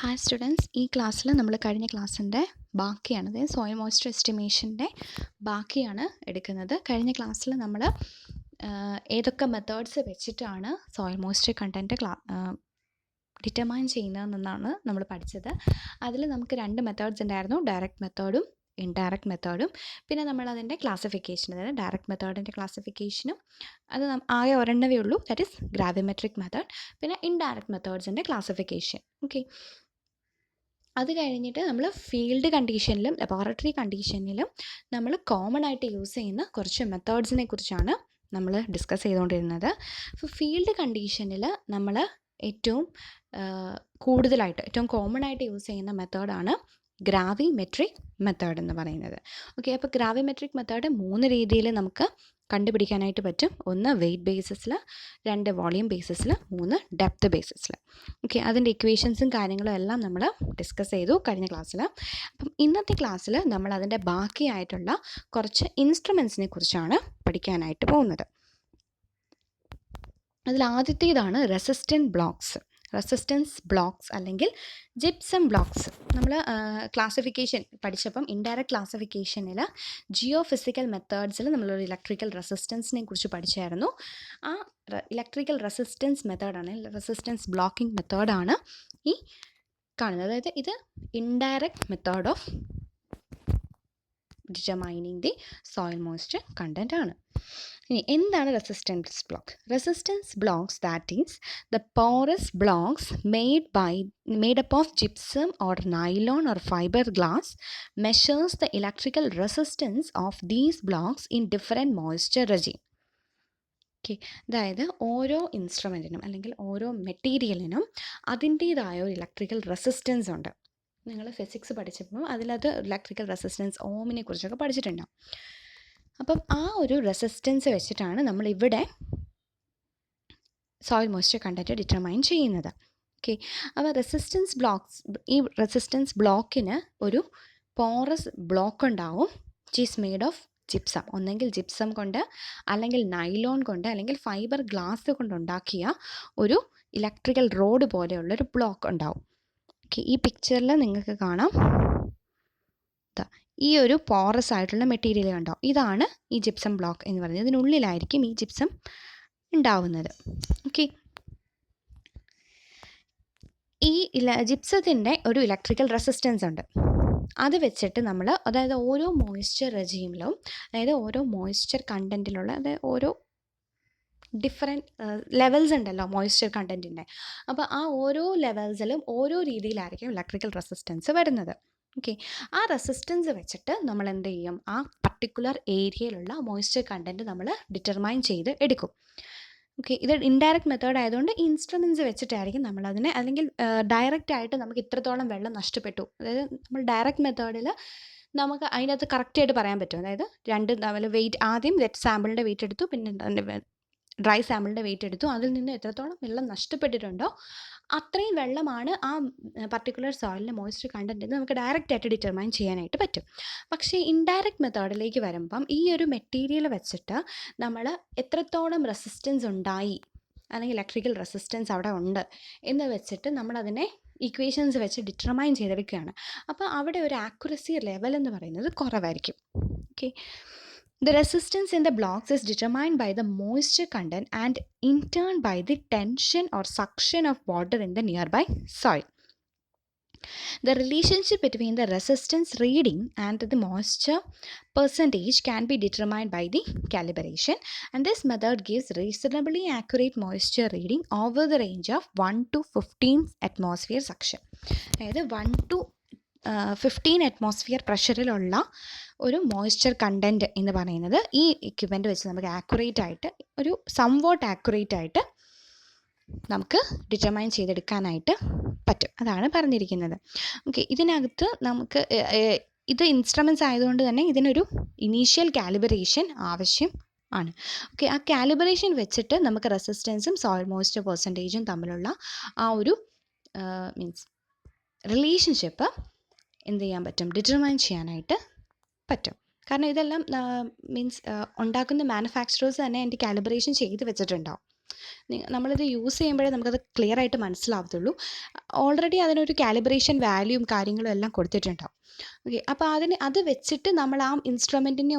Hi students, ഈ ക്ലാസ്സിൽ നമ്മൾ കഴിഞ്ഞ ക്ലാസ്സിൻ്റെ ബാക്കിയാണത് സോയിൽ മോയ്സ്ചർ എസ്റ്റിമേഷൻ്റെ ബാക്കിയാണ് എടുക്കുന്നത്. കഴിഞ്ഞ ക്ലാസ്സിൽ നമ്മൾ ഏതൊക്കെ മെത്തേഡ്സ് വെച്ചിട്ടാണ് സോയിൽ മോയ്സ്ചർ കണ്ടൻറ്റ് ഡിറ്റർമൈൻ ചെയ്യുന്നതെന്നാണ് നമ്മൾ പഠിച്ചത്. അതിൽ നമുക്ക് രണ്ട് മെത്തേഡ്സ് ഉണ്ടായിരുന്നു, ഡയറക്റ്റ് മെത്തേഡും ഇൻഡയറക്റ്റ് മെത്തേഡും. പിന്നെ നമ്മളതിൻ്റെ ക്ലാസിഫിക്കേഷൻ, അതായത് ഡയറക്റ്റ് മെത്തേഡിൻ്റെ ക്ലാസിഫിക്കേഷനും അത് ആകെ ഒരെണ്ണവേ ഉള്ളൂ, ദാറ്റ് ഈസ് ഗ്രാവിമെട്രിക് മെത്തേഡ്. പിന്നെ ഇൻഡയറക്റ്റ് മെത്തേഡ്സിൻ്റെ ക്ലാസിഫിക്കേഷൻ. ഓക്കെ, അത് കഴിഞ്ഞിട്ട് നമ്മൾ ഫീൽഡ് കണ്ടീഷനിലും ലബോറട്ടറി കണ്ടീഷനിലും നമ്മൾ കോമൺ ആയിട്ട് യൂസ് ചെയ്യുന്ന കുറച്ച് മെത്തേഡ്സിനെ കുറിച്ചാണ് നമ്മൾ ഡിസ്കസ് ചെയ്തുകൊണ്ടിരുന്നത്. അപ്പോൾ ഫീൽഡ് കണ്ടീഷനിൽ നമ്മൾ ഏറ്റവും കോമൺ ആയിട്ട് യൂസ് ചെയ്യുന്ന മെത്തേഡാണ് ഗ്രാവിമെട്രിക് മെത്തേഡ് എന്ന് പറയുന്നത്. ഓക്കെ, അപ്പോൾ ഗ്രാവിമെട്രിക് മെത്തേഡ് 3 രീതിയിൽ നമുക്ക് കണ്ടുപിടിക്കാനായിട്ട് പറ്റും. 1 വെയ്റ്റ് ബേസിസിൽ, 2 വോളിയം ബേസിസിൽ, 3 ഡെപ്ത് ബേസിസിൽ. ഓക്കെ, അതിൻ്റെ ഇക്വേഷൻസും കാര്യങ്ങളും എല്ലാം നമ്മൾ ഡിസ്കസ് ചെയ്തു കഴിഞ്ഞ ക്ലാസ്സിൽ. അപ്പം ഇന്നത്തെ ക്ലാസ്സിൽ നമ്മൾ അതിൻ്റെ ബാക്കിയായിട്ടുള്ള കുറച്ച് ഇൻസ്ട്രുമെൻസിനെ കുറിച്ചാണ് പഠിക്കാനായിട്ട് പോകുന്നത്. അതിൽ ആദ്യത്തേതാണ് റെസിസ്റ്റൻസ് ബ്ലോക്സ് അല്ലെങ്കിൽ ജിപ്സം ബ്ലോക്സ്. നമ്മൾ ക്ലാസിഫിക്കേഷൻ പഠിച്ചപ്പം ഇൻഡയറക്റ്റ് ക്ലാസിഫിക്കേഷനിൽ ജിയോ ഫിസിക്കൽ മെത്തേഡ്സിൽ നമ്മളൊരു ഇലക്ട്രിക്കൽ റെസിസ്റ്റൻസിനെ കുറിച്ച് പഠിച്ചായിരുന്നു. ആ ഇലക്ട്രിക്കൽ റെസിസ്റ്റൻസ് മെത്തേഡാണ്, റെസിസ്റ്റൻസ് ബ്ലോക്കിംഗ് മെത്തേഡാണ് ഈ കാണുന്നത്. അതായത് ഇത് indirect method of determining the soil moisture content ആണ്. ഇനി എന്താണ് resistance blocks? That is the porous blocks made up of gypsum or nylon or fiberglass measures the electrical resistance of these blocks in different moisture regime. Okay, അതായത് ഓരോ ഇൻസ്ട്രുമെൻറ്റിനും അല്ലെങ്കിൽ ഓരോ മെറ്റീരിയലിനും അതിൻ്റേതായ ഒരു electrical resistance ഉണ്ട്. നിങ്ങൾ ഫിസിക്സ് പഠിച്ചപ്പോൾ അതിലത് ഇലക്ട്രിക്കൽ റെസിസ്റ്റൻസ് ഓമിനെ കുറിച്ചൊക്കെ പഠിച്ചിട്ടുണ്ടാകും. അപ്പം ആ ഒരു റെസിസ്റ്റൻസ് വെച്ചിട്ടാണ് നമ്മളിവിടെ സോയിൽ മോയ്സ്ചർ കണ്ടന്റ് ഡിറ്റർമൈൻ ചെയ്യുന്നത്. ഓക്കെ, അപ്പോൾ ഈ റെസിസ്റ്റൻസ് ബ്ലോക്കിന് ഒരു പോറസ് ബ്ലോക്ക് ഉണ്ടാവും, which is made of gypsum. ഒന്നെങ്കിൽ ജിപ്സം കൊണ്ട്, അല്ലെങ്കിൽ നൈലോൺ കൊണ്ട്, അല്ലെങ്കിൽ ഫൈബർ ഗ്ലാസ് കൊണ്ടുണ്ടാക്കിയ ഒരു ഇലക്ട്രിക്കൽ റോഡ് പോലെയുള്ളൊരു ബ്ലോക്ക് ഉണ്ടാവും. ഓക്കെ, ഈ പിക്ചറിൽ നിങ്ങൾക്ക് കാണാം, ഈ ഒരു പോറസ് ആയിട്ടുള്ള മെറ്റീരിയൽ ഉണ്ടാവും. ഇതാണ് ഈ ജിപ്സം ബ്ലോക്ക് എന്ന് പറയുന്നത്. ഇതിനുള്ളിലായിരിക്കും ഈ ജിപ്സം ഉണ്ടാവുന്നത്. ഓക്കെ, ഈ ജിപ്സത്തിൻ്റെ ഒരു ഇലക്ട്രിക്കൽ റെസിസ്റ്റൻസ് ഉണ്ട്. അത് വെച്ചിട്ട് നമ്മൾ, അതായത് ഓരോ മോയ്സ്ചർ റെജീമിലും, അതായത് ഓരോ മോയ്സ്ചർ കണ്ടൻറ്റിലുള്ള, അതായത് ഓരോ ഡിഫറെൻറ്റ് ലെവൽസ് ഉണ്ടല്ലോ മോയ്സ്ചർ കണ്ടൻറ്റിൻ്റെ. അപ്പോൾ ആ ഓരോ ലെവൽസിലും ഓരോ രീതിയിലായിരിക്കും ഇലക്ട്രിക്കൽ റെസിസ്റ്റൻസ് വരുന്നത്. ഓക്കെ, ആ റെസിസ്റ്റൻസ് വെച്ചിട്ട് നമ്മൾ എന്ത് ചെയ്യും, ആ പർട്ടിക്കുലർ ഏരിയയിലുള്ള മോയ്സ്ചർ കണ്ടൻറ്റ് നമ്മൾ ഡിറ്റർമൈൻ ചെയ്ത് എടുക്കും. ഓക്കെ, ഇത് ഇൻഡയറക്റ്റ് മെത്തേഡ് ആയതുകൊണ്ട് ഇൻസ്ട്രുമെൻറ്റ്സ് വെച്ചിട്ടായിരിക്കും നമ്മളതിനെ, അല്ലെങ്കിൽ ഡയറക്റ്റ് ആയിട്ട് നമുക്ക് ഇത്രത്തോളം വെള്ളം നഷ്ടപ്പെട്ടു, അതായത് നമ്മൾ ഡയറക്റ്റ് മെത്തേഡിൽ നമുക്ക് അതിനകത്ത് കറക്റ്റായിട്ട് പറയാൻ പറ്റും. അതായത് നമ്മൾ വെയിറ്റ്, ആദ്യം വെറ്റ് സാമ്പിളിൻ്റെ വെയിറ്റ് എടുത്തു, പിന്നെ ഡ്രൈ സാമ്പിളിൻ്റെ വെയിറ്റ് എടുത്തു, അതിൽ നിന്ന് എത്രത്തോളം വെള്ളം നഷ്ടപ്പെട്ടിട്ടുണ്ടോ അത്രയും വെള്ളമാണ് ആ പർട്ടിക്കുലർ സോയിലിൻ്റെ മോയ്സ്ചർ കണ്ടൻറ്റ് എന്ന് നമുക്ക് ഡയറക്റ്റായിട്ട് ഡിറ്റർമൈൻ ചെയ്യാനായിട്ട് പറ്റും. പക്ഷേ ഇൻഡയറക്റ്റ് മെത്തേഡിലേക്ക് വരുമ്പം ഈ ഒരു മെറ്റീരിയൽ വെച്ചിട്ട് നമ്മൾ എത്രത്തോളം റെസിസ്റ്റൻസ് ഉണ്ടായി, അല്ലെങ്കിൽ ഇലക്ട്രിക്കൽ റെസിസ്റ്റൻസ് അവിടെ ഉണ്ട് എന്ന് വെച്ചിട്ട് നമ്മളതിനെ ഇക്വേഷൻസ് വെച്ച് ഡിറ്റർമൈൻ ചെയ്തെടുക്കുകയാണ്. അപ്പോൾ അവിടെ ഒരു ആക്യുറസി ലെവൽ എന്ന് പറയുന്നത് കുറവായിരിക്കും. Okay, the resistance in the blocks is determined by the moisture content and in turn by the tension or suction of water in the nearby soil. The relationship between the resistance reading and the moisture percentage can be determined by the calibration, and this method gives reasonably accurate moisture reading over the range of 1 to 15 atmosphere suction. അതായത് 1 to 15 atmosphere പ്രഷറിലുള്ള ഒരു moisture content എന്ന് പറയുന്നത് ഈ equipment വെച്ച് നമുക്ക് somewhat accurate ആയിട്ട് നമുക്ക് determine ചെയ്തെടുക്കാനായിട്ട് പറ്റും. അതാണ് പറഞ്ഞിരിക്കുന്നത്. ഓക്കെ, ഇതിനകത്ത് നമുക്ക് ഇത് ഇൻസ്ട്രുമെൻറ്റ്സ് ആയതുകൊണ്ട് തന്നെ ഇതിനൊരു ഇനീഷ്യൽ കാലിബ്രേഷൻ ആവശ്യം ആണ്. ഓക്കെ, ആ കാലിബ്രേഷൻ വെച്ചിട്ട് നമുക്ക് റെസിസ്റ്റൻസും സോയിൽ മോയ്സ്ചർ പെർസെൻറ്റേജും തമ്മിലുള്ള ആ ഒരു റിലേഷൻഷിപ്പ് എന്ത് ചെയ്യാൻ പറ്റും, ഡിറ്റർമൈൻ ചെയ്യാനായിട്ട് പറ്റും. കാരണം ഇതെല്ലാം ഉണ്ടാക്കുന്ന മാനുഫാക്ചറേഴ്സ് തന്നെ അതിൻ്റെ കാലിബ്രേഷൻ ചെയ്ത് വെച്ചിട്ടുണ്ടാവും. നമ്മളിത് യൂസ് ചെയ്യുമ്പോഴേ നമുക്കത് ക്ലിയർ ആയിട്ട് മനസ്സിലാവത്തുള്ളൂ. ഓൾറെഡി അതിനൊരു കാലിബ്രേഷൻ വാല്യൂയും കാര്യങ്ങളും എല്ലാം കൊടുത്തിട്ടുണ്ടാവും. ഓക്കെ, അപ്പോൾ അത് വെച്ചിട്ട് നമ്മൾ ആ ഇൻസ്ട്രുമെൻറ്റിനെ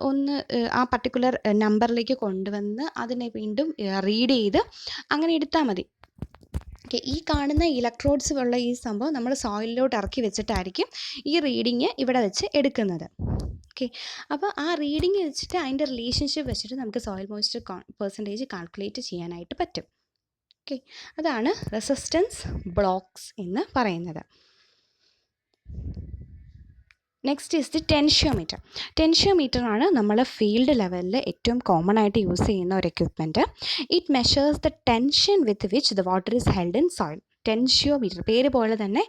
ഒന്ന് ആ പർട്ടിക്കുലർ നമ്പറിലേക്ക് കൊണ്ടുവന്ന് അതിനെ വീണ്ടും റീഡ് ചെയ്ത് അങ്ങനെ എടുത്താൽ മതി. ഓക്കെ, ഈ കാണുന്ന ഇലക്ട്രോഡ്സ് ഉള്ള ഈ സംഭവം നമ്മൾ സോയിലിലോട്ട് ഇറക്കി വെച്ചിട്ടായിരിക്കും ഈ റീഡിങ് ഇവിടെ വെച്ച് എടുക്കുന്നത്. ഓക്കെ, അപ്പോൾ ആ റീഡിങ് വെച്ചിട്ട് അതിൻ്റെ റിലേഷൻഷിപ്പ് വെച്ചിട്ട് നമുക്ക് സോയിൽ മോയ്സ്ചർ പെർസെൻറ്റേജ് കാൽക്കുലേറ്റ് ചെയ്യാനായിട്ട് പറ്റും. ഓക്കെ, അതാണ് റെസിസ്റ്റൻസ് ബ്ലോക്സ് എന്ന് പറയുന്നത്. Next is the tensiometer. Tensiometer ആണ് നമ്മൾ ഫീൽഡ് ലെവലിൽ ഏറ്റവും കോമൺ ആയിട്ട് യൂസ് ചെയ്യുന്ന ഒരു equipment. It measures the tension with which the water is held in soil. Tensiometer പേര് പോലെ തന്നെ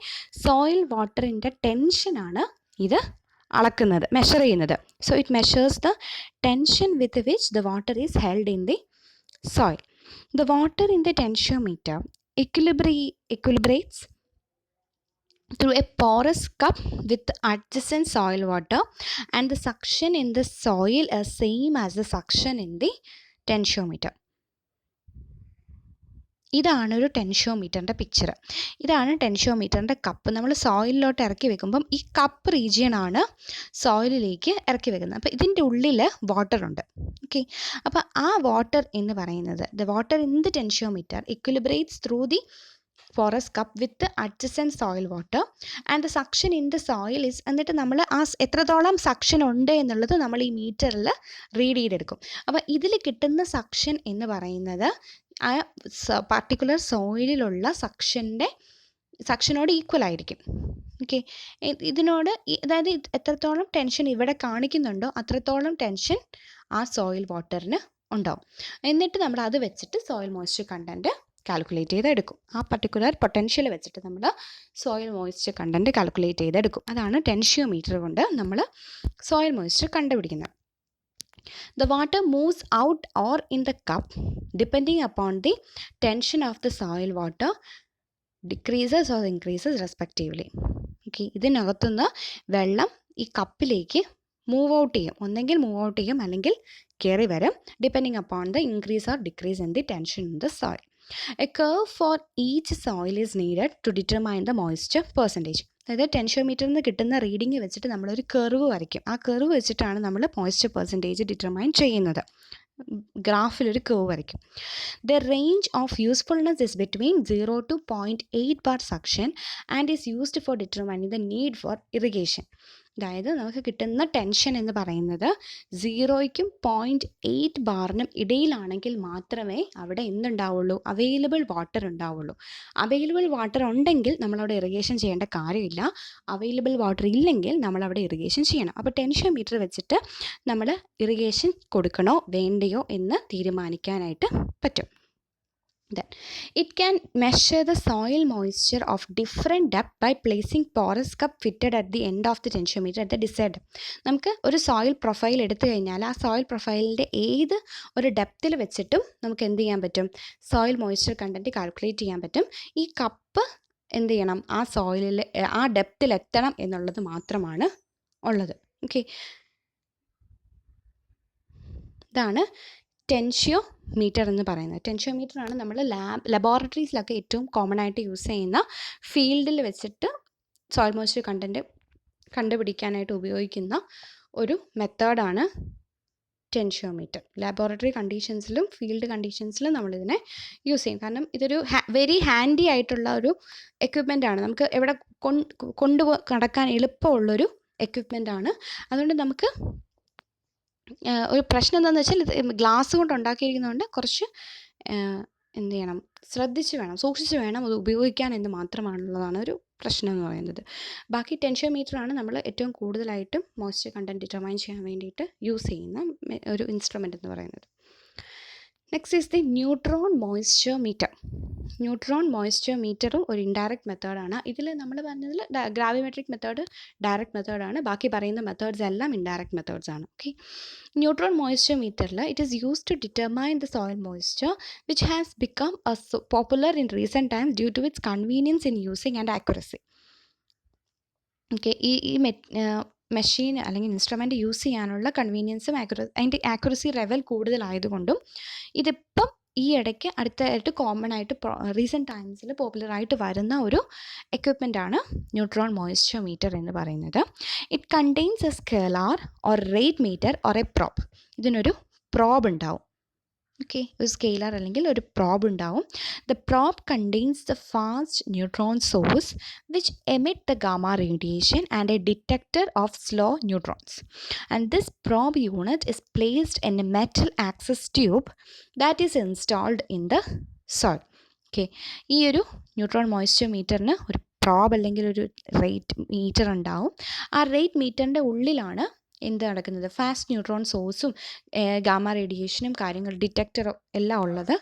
സോയിൽ വാട്ടറിൻ്റെ ടെൻഷനാണ് ഇത് അളക്കുന്നത്, മെഷർ ചെയ്യുന്നത്. So it measures the tension with which the water is held in the soil. The water in the tensiometer equilibrates through a porous cup with adjacent soil water, and the suction in the soil is same as the suction in the tensiometer. ഇതാണ് ഒരു ടെൻഷ്യോമീറ്ററിൻ്റെ picture. ഇതാണ് ടെൻഷ്യോമീറ്ററിൻ്റെ cup. നമ്മൾ സോയിലിലോട്ട് ഇറക്കി വെക്കുമ്പം ഈ cup റീജിയനാണ് സോയിലിലേക്ക് ഇറക്കി വെക്കുന്നത്. അപ്പോൾ ഇതിൻ്റെ ഉള്ളിൽ വാട്ടർ ഉണ്ട്. ഓക്കെ, അപ്പോൾ ആ വാട്ടർ എന്ന് പറയുന്നത് the water in the tensiometer equilibrates through the porous cup with the adjacent soil water and the suction in the soil is, എന്നിട്ട് നമ്മൾ ആ എത്രത്തോളം സക്ഷൻ ഉണ്ട് എന്നുള്ളത് നമ്മൾ ഈ മീറ്ററിൽ റീഡ് ചെയ്തെടുക്കും. അപ്പോൾ ഇതിൽ കിട്ടുന്ന സക്ഷൻ എന്ന് പറയുന്നത് ആ പർട്ടിക്കുലർ സോയിലിലുള്ള സക്ഷനോട് ഈക്വൽ ആയിരിക്കും. ഓക്കെ, ഇതിനോട് അതായത് എത്രത്തോളം ടെൻഷൻ ഇവിടെ കാണിക്കുന്നുണ്ടോ അത്രത്തോളം ടെൻഷൻ ആ സോയിൽ വാട്ടറിന് ഉണ്ടാവും. എന്നിട്ട് നമ്മൾ അത് വെച്ചിട്ട് സോയിൽ മോയ്സ്ചർ കണ്ടൻറ്റ് കാൽക്കുലേറ്റ് ചെയ്തെടുക്കും. ആ പർട്ടിക്കുലർ പൊട്ടൻഷ്യൽ വെച്ചിട്ട് നമ്മൾ സോയിൽ മോയ്സ്ചർ കണ്ടൻറ്റ് കാൽക്കുലേറ്റ് ചെയ്തെടുക്കും. അതാണ് ടെൻഷ്യോമീറ്റർ കൊണ്ട് നമ്മൾ സോയിൽ മോയ്സ്ചർ കണ്ടുപിടിക്കുന്നത്. The water moves out or in the cup depending upon the tension of the soil water decreases or increases respectively. Okay, ഇതിനകത്തുനിന്ന് വെള്ളം ഈ കപ്പിലേക്ക് മൂവ് ഔട്ട് ചെയ്യും. ഒന്നെങ്കിൽ മൂവ് ഔട്ട് ചെയ്യും അല്ലെങ്കിൽ കയറി വരും, depending upon the increase or decrease in the tension in the soil. A curve for each soil is needed to determine the moisture percentage. അതായത് ടെൻഷ്യോമീറ്ററിൽ നിന്ന് കിട്ടുന്ന റീഡിങ് വെച്ചിട്ട് നമ്മളൊരു കർവ് വരയ്ക്കും. ആ കർവ് വെച്ചിട്ടാണ് നമ്മൾ മോയ്സ്ചർ പെർസെൻറ്റേജ് ഡിറ്റർമൈൻ ചെയ്യുന്നത്. ഗ്രാഫിലൊരു കർവ് വരയ്ക്കും. The range of usefulness is between 0 to 0.8 bar suction and is used for determining the need for irrigation. അതായത് നമുക്ക് കിട്ടുന്ന ടെൻഷൻ എന്ന് പറയുന്നത് 0ക്കും 0.8 ബാറിനും ഇടയിലാണെങ്കിൽ മാത്രമേ അവിടെ എന്തുണ്ടാവുള്ളൂ, അവൈലബിൾ വാട്ടർ ഉണ്ടാവുള്ളൂ. അവൈലബിൾ വാട്ടർ ഉണ്ടെങ്കിൽ നമ്മളവിടെ ഇറിഗേഷൻ ചെയ്യേണ്ട കാര്യമില്ല. അവൈലബിൾ വാട്ടർ ഇല്ലെങ്കിൽ നമ്മളവിടെ ഇറിഗേഷൻ ചെയ്യണം. അപ്പോൾ ടെൻഷ്യോമീറ്റർ വെച്ചിട്ട് നമ്മൾ ഇറിഗേഷൻ കൊടുക്കണോ വേണ്ടയോ എന്ന് തീരുമാനിക്കാനായിട്ട് പറ്റും. Then it can measure the soil moisture of different depth by placing porous cup fitted at the end of the tensiometer at the desired depth. നമുക്ക് ഒരു സോയിൽ പ്രൊഫൈൽ എടുത്തു കഴിഞ്ഞാൽ ആ സോയിൽ പ്രൊഫൈലിൻ്റെ ഏത് ഒരു ഡെപ്തിൽ വെച്ചിട്ടും നമുക്ക് എന്ത് ചെയ്യാൻ പറ്റും, സോയിൽ മോയ്സ്ചർ കണ്ടൻറ്റ് കാൽക്കുലേറ്റ് ചെയ്യാൻ പറ്റും. ഈ കപ്പ് എന്ത് ചെയ്യണം, ആ സോയിലിൽ ആ ഡെപ്തിൽ എത്തണം എന്നുള്ളത് മാത്രമാണ് ഉള്ളത്. ഓക്കെ, ഇതാണ് ടെൻഷ്യോമീറ്റർ എന്ന് പറയുന്നത്. ടെൻഷ്യോമീറ്ററാണ് നമ്മൾ ലബോറട്ടറീസിലൊക്കെ ഏറ്റവും കോമൺ ആയിട്ട് യൂസ് ചെയ്യുന്ന ഫീൽഡിൽ വെച്ചിട്ട് സോയിൽ മോയ്സ്ചർ കണ്ടൻറ്റ് കണ്ടുപിടിക്കാനായിട്ട് ഉപയോഗിക്കുന്ന ഒരു മെത്തേഡാണ് ടെൻഷ്യോമീറ്റർ. ലാബോറട്ടറി കണ്ടീഷൻസിലും ഫീൽഡ് കണ്ടീഷൻസിലും നമ്മളിതിനെ യൂസ് ചെയ്യും. കാരണം ഇതൊരു വെരി ഹാൻഡി ആയിട്ടുള്ള ഒരു എക്വിപ്മെൻ്റ് ആണ്. നമുക്ക് എവിടെ നടക്കാൻ എളുപ്പമുള്ളൊരു എക്വിപ്മെൻ്റ് ആണ്. അതുകൊണ്ട് നമുക്ക് ഒരു പ്രശ്നം എന്താണെന്ന് വെച്ചാൽ ഇത് ഗ്ലാസ് കൊണ്ട് ഉണ്ടാക്കിയിരിക്കുന്നതുകൊണ്ട് കുറച്ച് എന്ത് ചെയ്യണം, സൂക്ഷിച്ച് വേണം അത് ഉപയോഗിക്കാൻ എന്ന് മാത്രമാണുള്ളതാണ് ഒരു പ്രശ്നം എന്ന് പറയുന്നത്. ബാക്കി ടെൻഷ്യോമീറ്ററാണ് നമ്മൾ ഏറ്റവും കൂടുതലായിട്ടും മോയ്സ്ചർ കണ്ടൻറ്റ് ഡിറ്റർമൈൻ ചെയ്യാൻ വേണ്ടിയിട്ട് യൂസ് ചെയ്യുന്ന ഒരു ഇൻസ്ട്രുമെൻ്റ് എന്ന് പറയുന്നത്. Next is the neutron moisture meter. Neutron moisture മീറ്ററും ഒരു ഇൻഡയറക്റ്റ് മെത്തേഡാണ്. ഇതിൽ നമ്മൾ പറഞ്ഞതിൽ ഗ്രാവിമെട്രിക് മെത്തേഡ് ഡയറക്റ്റ് മെത്തേഡാണ്. ബാക്കി പറയുന്ന മെത്തേഡ്സ് എല്ലാം ഇൻഡയറക്റ്റ് മെത്തേഡ്സ് ആണ്. ഓക്കെ, ന്യൂട്രോൺ മോയ്സ്ചർ മീറ്ററിൽ it is used to determine the soil moisture which has become popular in recent times due to its convenience in using and accuracy. Okay, ഈ machine അല്ലെങ്കിൽ instrument use ചെയ്യാനുള്ള കൺവീനിയൻസും അതിൻ്റെ accuracy level കൂടുതലായതുകൊണ്ടും ഇതിപ്പം ഈ ഇടയ്ക്ക് അടുത്തായിട്ട് കോമൺ ആയിട്ട് റീസെൻറ്റ് ടൈംസിൽ പോപ്പുലറായിട്ട് വരുന്ന ഒരു എക്വിപ്മെൻ്റാണ് ന്യൂട്രോൺ മോയ്സ്ചർ മീറ്റർ എന്ന് പറയുന്നത്. It contains a scaler or rate meter or a probe. ഇതിനൊരു പ്രോബ് ഉണ്ടാവും. ഓക്കെ, ഒരു സ്കെയിലർ അല്ലെങ്കിൽ ഒരു പ്രോബ് ഉണ്ടാവും. The probe contains the fast neutron source which emit the gamma radiation and a detector of slow neutrons. And this probe unit is placed in a metal access tube that is installed in the soil. Okay, ഈ ഒരു neutron moisture മീറ്ററിന് ഒരു probe അല്ലെങ്കിൽ ഒരു rate metre ഉണ്ടാവും. ആ rate മീറ്ററിൻ്റെ ഉള്ളിലാണ് എന്ത് നടക്കുന്നത്, ഫാസ്റ്റ് ന്യൂട്രോൺ സോഴ്സും ഗാമ റേഡിയേഷനും കാര്യങ്ങൾ ഡിറ്റക്ടറും എല്ലാം ഉള്ളത്.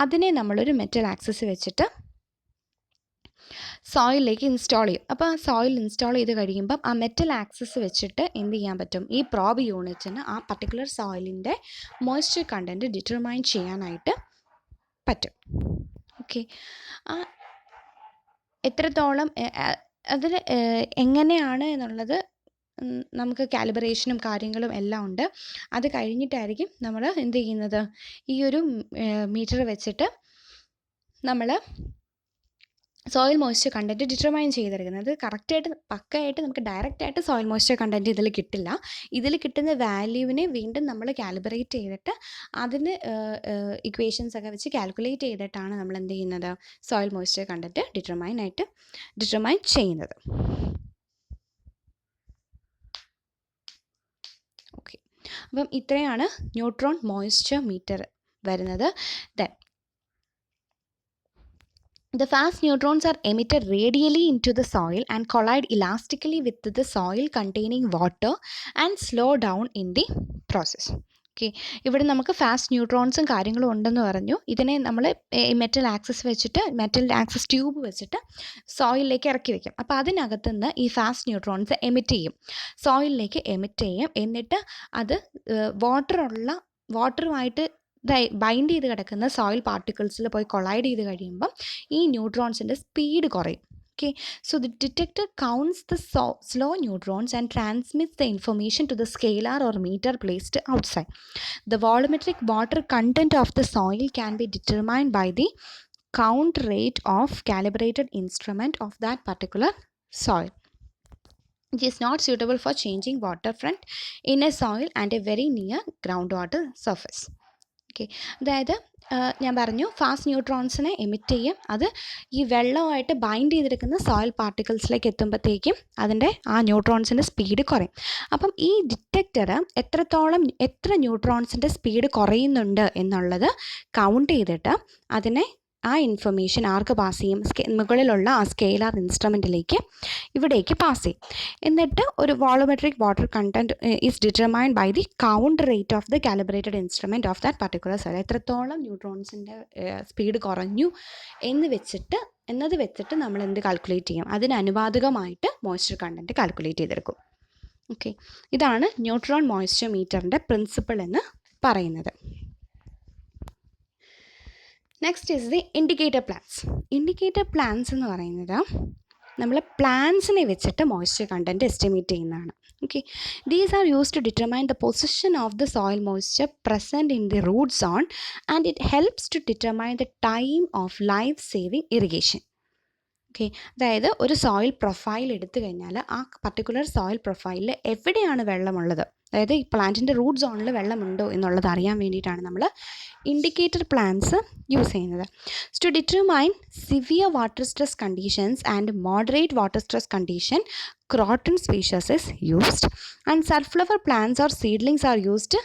അതിനെ നമ്മളൊരു മെറ്റൽ ആക്സസ് വെച്ചിട്ട് സോയിലിലേക്ക് ഇൻസ്റ്റാൾ ചെയ്യും. അപ്പോൾ ആ സോയിൽ ഇൻസ്റ്റാൾ ചെയ്ത് കഴിയുമ്പം ആ മെറ്റൽ ആക്സസ് വെച്ചിട്ട് എന്ത് ചെയ്യാൻ പറ്റും, ഈ പ്രോബ് യൂണിറ്റിന് ആ പർട്ടിക്കുലർ സോയിലിൻ്റെ മോയ്സ്ചർ കണ്ടൻറ്റ് ഡിറ്റർമൈൻ ചെയ്യാനായിട്ട് പറ്റും. ഓക്കെ, എത്രത്തോളം അതിൽ എങ്ങനെയാണ് എന്നുള്ളത് നമുക്ക് കാലിബ്രേഷനും കാര്യങ്ങളും എല്ലാം ഉണ്ട്. അത് കഴിഞ്ഞിട്ടായിരിക്കും നമ്മൾ എന്ത് ചെയ്യുന്നത്, ഈ ഒരു മീറ്റർ വെച്ചിട്ട് നമ്മൾ സോയിൽ മോയ്സ്ചർ കണ്ടൻറ്റ് ഡിറ്റർമൈൻ ചെയ്തെടുക്കുന്നത്. കറക്റ്റായിട്ട് പക്കയായിട്ട് നമുക്ക് ഡയറക്റ്റായിട്ട് സോയിൽ മോയ്സ്ചർ കണ്ടൻറ്റ് ഇതിൽ കിട്ടില്ല. ഇതിൽ കിട്ടുന്ന വാല്യൂവിനെ വീണ്ടും നമ്മൾ കാലിബ്രേറ്റ് ചെയ്തിട്ട് അതിന് ഇക്വേഷൻസ് ഒക്കെ വെച്ച് കാൽക്കുലേറ്റ് ചെയ്തിട്ടാണ് നമ്മൾ എന്ത് ചെയ്യുന്നത്, സോയിൽ മോയ്സ്ചർ കണ്ടൻറ്റ് ഡിറ്റർമൈൻ ചെയ്യുന്നത്. ഓക്കെ, അപ്പം ഇത്രയാണ് ന്യൂട്രോൺ മോയ്സ്ചർ മീറ്റർ വരുന്നത്. Then the fast neutrons are emitted radially into the soil and collide elastically with the soil containing water and slow down in the process. Okay, ഇവിടെ നമുക്ക് fast ന്യൂട്രോൺസും കാര്യങ്ങളും ഉണ്ടെന്ന് പറഞ്ഞു. ഇതിനെ നമ്മൾ മെറ്റൽ ആക്സസ് ട്യൂബ് വെച്ചിട്ട് സോയിലിലേക്ക് ഇറക്കി വയ്ക്കും. അപ്പോൾ അതിനകത്തുനിന്ന് ഈ ഫാസ്റ്റ് ന്യൂട്രോൺസ് എമിറ്റ് ചെയ്യും, സോയിലിലേക്ക് എമിറ്റ് ചെയ്യും. എന്നിട്ട് അത് വാട്ടറുമായിട്ട് ബൈൻഡ് ചെയ്ത് കിടക്കുന്ന സോയിൽ പാർട്ടിക്കിൾസിൽ പോയി കൊളൈഡ് ചെയ്ത് കഴിയുമ്പം ഈ ന്യൂട്രോൺസിൻ്റെ സ്പീഡ് കുറയും. Okay, so the detector counts the slow neutrons and transmits the information to the scaler or meter placed outside. The volumetric water content of the soil can be determined by the count rate of calibrated instrument of that particular soil. It is not suitable for changing waterfront in a soil and a very near groundwater surface. Okay, അതായത് ഞാൻ പറഞ്ഞു fast ന്യൂട്രോൺസിനെ emit ചെയ്യും. അത് ഈ വെള്ളമായിട്ട് bind ചെയ്തെടുക്കുന്ന soil പാർട്ടിക്കിൾസിലേക്ക് എത്തുമ്പോഴത്തേക്കും അതിൻ്റെ ആ ന്യൂട്രോൺസിൻ്റെ speed കുറയും. അപ്പം ഈ ഡിറ്റക്ടർ എത്ര ന്യൂട്രോൺസിൻ്റെ സ്പീഡ് കുറയുന്നുണ്ട് എന്നുള്ളത് കൗണ്ട് ചെയ്തിട്ട് അതിനെ ആ ഇൻഫർമേഷൻ ആർക്ക് പാസ് ചെയ്യും, മുകളിലുള്ള ആ സ്കെയിലർ ഇൻസ്ട്രുമെൻറ്റിലേക്ക് ഇവിടേക്ക് പാസ് ചെയ്യും. എന്നിട്ട് ഒരു volumetric water content is determined by the count rate of the calibrated instrument of that particular soil. എത്രത്തോളം ന്യൂട്രോൺസിൻ്റെ സ്പീഡ് കുറഞ്ഞു എന്നത് വെച്ചിട്ട് നമ്മൾ എന്ത് കാൽക്കുലേറ്റ് ചെയ്യും, അതിന് അനുപാതികമായിട്ട് മോയ്സ്ചർ കണ്ടൻറ്റ് കാൽക്കുലേറ്റ് ചെയ്തെടുക്കും. ഓക്കെ, ഇതാണ് ന്യൂട്രോൺ മോയ്സ്ചർ മീറ്ററിൻ്റെ പ്രിൻസിപ്പിൾ എന്ന് പറയുന്നത്. Next is the indicator plants. Indicator plants എന്ന് പറയുന്നത് നമ്മൾ പ്ലാന്റ്സിനെ വെച്ചിട്ട് മോയ്സ്ചർ കണ്ടൻറ്റ് എസ്റ്റിമേറ്റ് ചെയ്യുന്നതാണ്. Okay, these are used to determine the position of the soil moisture present in the root zone and it helps to determine the time of life saving irrigation. Okay, അതായത് ഒരു soil profile എടുത്തു കഴിഞ്ഞാൽ ആ particular soil പ്രൊഫൈലിൽ എവിടെയാണ് വെള്ളമുള്ളത്, അതായത് ഈ പ്ലാന്റിൻ്റെ റൂട്ട് സോണിൽ വെള്ളമുണ്ടോ എന്നുള്ളത് അറിയാൻ വേണ്ടിയിട്ടാണ് നമ്മൾ ഇൻഡിക്കേറ്റർ പ്ലാന്റ്സ് യൂസ് ചെയ്യുന്നത്. To determine severe water stress conditions and moderate water stress condition, croton species is used and sunflower plants or seedlings are used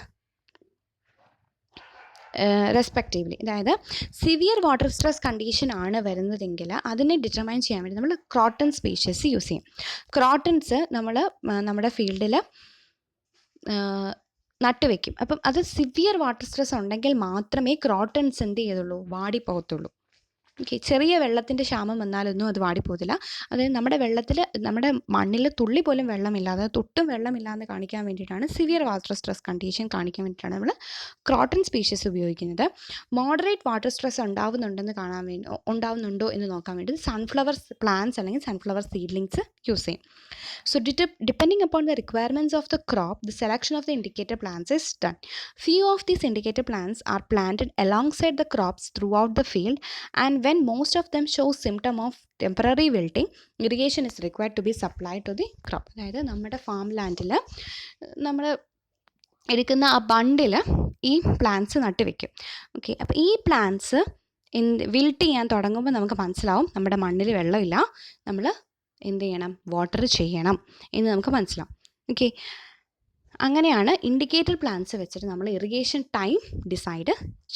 respectively. അതായത് സിവിയർ വാട്ടർ സ്ട്രെസ് കണ്ടീഷൻ ആണ് വരുന്നതെങ്കിൽ അതിനെ ഡിറ്റർമൈൻ ചെയ്യാൻ വേണ്ടി നമ്മൾ croton species use ചെയ്യും. Crotons നമ്മുടെ ഫീൽഡിൽ നട്ടുവെക്കും. അപ്പം അത് സിവിയർ വാട്ടർ സ്ട്രെസ് ഉണ്ടെങ്കിൽ മാത്രമേ ക്രോട്ടൺസ് എന്ത് ചെയ്തുള്ളൂ, വാടിപ്പോകത്തുള്ളൂ. ഓക്കെ, ചെറിയ വെള്ളത്തിൻ്റെ ക്ഷാമം വന്നാലൊന്നും അത് വാടിപ്പോകത്തില്ല. അതായത് നമ്മുടെ മണ്ണിൽ തുള്ളി പോലും വെള്ളമില്ല, അതായത് തൊട്ടും വെള്ളമില്ലാന്ന് കാണിക്കാൻ വേണ്ടിയിട്ടാണ്, സിവിയർ വാട്ടർ സ്ട്രെസ് കണ്ടീഷൻ കാണിക്കാൻ വേണ്ടിയിട്ടാണ് നമ്മൾ ക്രോട്ടൺ സ്പീഷീസ് ഉപയോഗിക്കുന്നത്. മോഡറേറ്റ് വാട്ടർ സ്ട്രെസ് ഉണ്ടാവുന്നുണ്ടോ എന്ന് നോക്കാൻ വേണ്ടി സൺഫ്ലവർ പ്ലാന്റ്സ് അല്ലെങ്കിൽ സൺഫ്ലവർ സീഡ്ലിങ്സ് യൂസ് ചെയ്യും. So depending upon the requirements of the crop, the selection of the indicator plants is done. Few of these indicator plants are planted alongside the crops throughout the field, and when most of them show symptom of temporary wilting, irrigation is required to be supplied to the crop. അതായത് നമ്മുടെ farm ലാൻഡിൽ നമ്മൾ എടുക്കുന്ന ആ ബണ്ടിൽ ഈ plants നട്ട് വെക്കും. Okay, അപ്പോൾ ഈ plants wilt ചെയ്യാൻ തുടങ്ങുമ്പോൾ നമുക്ക് മനസ്സിലാവും നമ്മുടെ മണ്ണിൽ വെള്ളമില്ല, നമ്മൾ എന്ത് ചെയ്യണം, വാട്ടർ ചെയ്യണം എന്ന് നമുക്ക് മനസ്സിലാവും. ഓക്കെ, അങ്ങനെയാണ് ഇൻഡിക്കേറ്റർ പ്ലാന്റ്സ് വെച്ചിട്ട് നമ്മൾ ഇറിഗേഷൻ ടൈം ഡിസൈഡ്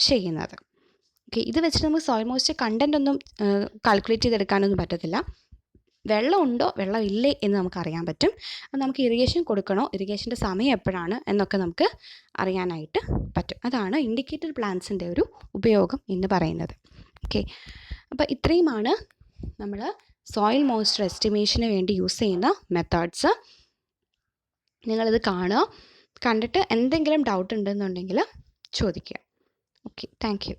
ചെയ്യുന്നത്. ഓക്കെ, ഇത് വെച്ചിട്ട് നമുക്ക് സോയിൽ മോയ്സ്ചർ കണ്ടൻ്റ് ഒന്നും കാൽക്കുലേറ്റ് ചെയ്തെടുക്കാനൊന്നും പറ്റത്തില്ല. വെള്ളമുണ്ടോ വെള്ളമില്ലേ എന്ന് നമുക്ക് അറിയാൻ പറ്റും. അത് നമുക്ക് ഇറിഗേഷൻ കൊടുക്കണോ, ഇറിഗേഷൻ്റെ സമയം എപ്പോഴാണ് എന്നൊക്കെ നമുക്ക് അറിയാനായിട്ട് പറ്റും. അതാണ് ഇൻഡിക്കേറ്റർ പ്ലാന്റ്സിൻ്റെ ഒരു ഉപയോഗം എന്ന് പറയുന്നത്. ഓക്കെ, അപ്പോൾ ഇത്രയുമാണ് നമ്മൾ സോയിൽ മോയ്സ്ചർ എസ്റ്റിമേഷന് വേണ്ടി യൂസ് ചെയ്യുന്ന മെത്തേഡ്സ്. നിങ്ങളിത് കാണുക, കണ്ടിട്ട് എന്തെങ്കിലും ഡൗട്ട് ഉണ്ടെന്നുണ്ടെങ്കിൽ ചോദിക്കുക. Okay, thank you.